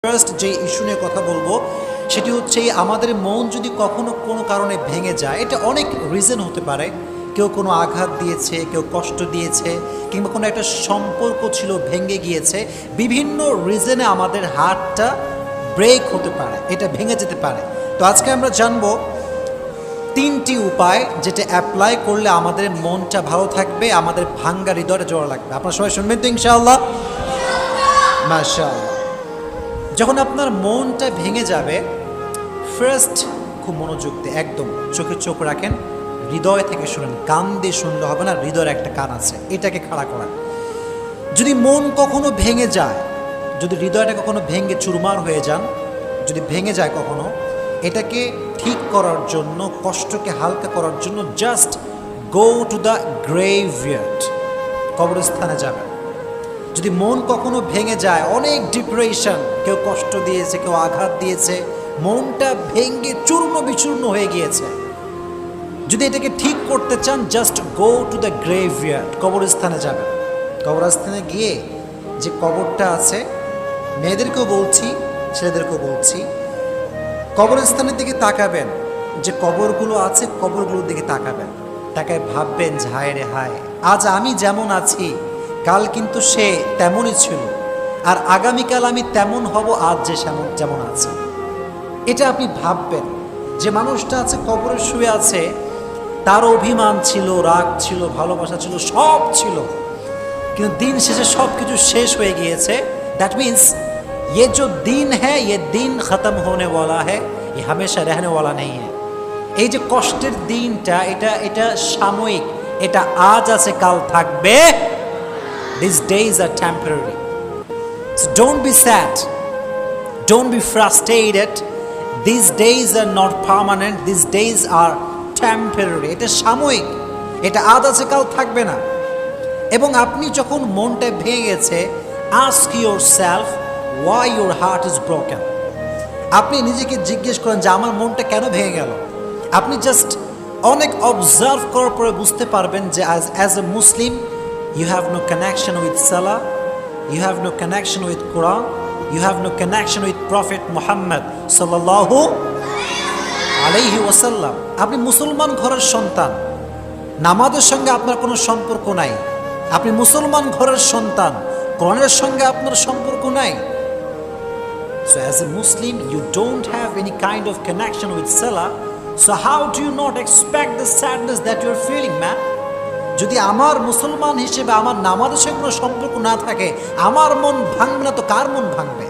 First যে issue নিয়ে কথা বলবো সেটি হচ্ছে আমাদের মন যদি কখনো কোনো কারণে ভেঙে যায়, এটা অনেক রিজন হতে পারে। কেউ কোনো আঘাত দিয়েছে, কেউ কষ্ট দিয়েছে, কিংবা কোনো একটা সম্পর্ক ছিল ভেঙে গিয়েছে। বিভিন্ন রিজনে আমাদের হার্টটা ব্রেক হতে পারে, এটা ভেঙে যেতে পারে। তো আজকে আমরা জানবো তিনটি উপায় যেটা অ্যাপ্লাই করলে আমাদের মনটা ভালো থাকবে, আমাদের ভাঙ্গা হৃদয়টা জোড়া লাগবে। আপনারা সবাই শুনবেন তো ইনশাআল্লাহ? মাশাআল্লাহ। যখন আপনার মনটা ভেঙে যাবে, ফার্স্ট খুব মনোযোগ দিয়ে একদম চোখে চোখ রাখেন, হৃদয় থেকে শুনেন। কান দিয়ে শুনলে হবে না, হৃদয়ের একটা কান আছে, এটাকে খাড়া করান। যদি মন কখনো ভেঙে যায়, যদি হৃদয়টা কখনো ভেঙে চুরমার হয়ে যান, যদি ভেঙে যায় কখনো, এটাকে ঠিক করার জন্য, কষ্টকে হালকা করার জন্য জাস্ট গো টু দ্য গ্রেভইয়ার্ড, কবরস্থানে যাবেন। যদি মন কখনো ভেঙে যায়, অনেক ডিপ্রেশন, কেউ কষ্ট দিয়েছে, কেউ আঘাত দিয়েছে, মনটা ভেঙে চূর্ণ বিচূর্ণ হয়ে গিয়েছে, যদি এটাকে ঠিক করতে চান জাস্ট গো টু দ্য গ্রেভইয়ার্ড, কবরস্থানে যাবেন। কবরস্থানে গিয়ে যে কবরটা আছে, মেয়েদেরকেও বলছি, ছেলেদেরকেও বলছি, কবরস্থানের দিকে তাকাবেন। যে কবরগুলো আছে, কবরগুলোর দিকে তাকাবেন, তাকায় ভাববেন যে হায় রে হায়, আজ আমি যেমন আছি কাল কিন্তু সে তেমনই ছিল, আর আগামীকাল আমি তেমন হব আজ যে যেমন আছে। এটা আপনি ভাববেন। যে মানুষটা আছে কবরে শুয়ে আছে, তার অভিমান ছিল, রাগ ছিল, ভালোবাসা ছিল, সব ছিল, কিন্তু দিন শেষে সব কিছু শেষ হয়ে গিয়েছে। দ্যাট মিন্স ये जो दिन है ये दिन खत्म होने वाला है, ये हमेशा रहने वाला नहीं है। এই যে কষ্টের দিনটা, এটা সাময়িক, এটা আজ আছে কাল থাকবে। These days are temporary. So don't be sad. Don't be frustrated. These days are not permanent. These days are temporary. এটা সাময়িক, এটা আজ আছে কাল থাকবে না। এবং আপনি যখন মনটা ভেঙে গেছে, ask yourself why your heart is broken. আপনি নিজেকে জিজ্ঞেস করেন যে আমার মনটা কেন ভেঙে গেল। আপনি জাস্ট অনেক অবজার্ভ করার পরে বুঝতে পারবেন যে as a Muslim you have no connection with Salah, you have no connection with Quran, you have no connection with Prophet Muhammad sallallahu alayhi wasallam. আপনি মুসলমান ঘরের সন্তান, নামাজের সঙ্গে আপনার কোনো সম্পর্ক নাই। আপনি মুসলমান ঘরের সন্তান, কোরআনের সঙ্গে আপনার সম্পর্ক নাই। So as a Muslim you don't have any kind of connection with Salah, so how do you not expect the sadness that you are feeling, man? যদি আমার মুসলমান হিসেবে আমার নামাজের সঙ্গে কোনো সম্পর্ক না থাকে, আমার মন ভাঙবে না তো কার মন ভাঙবে?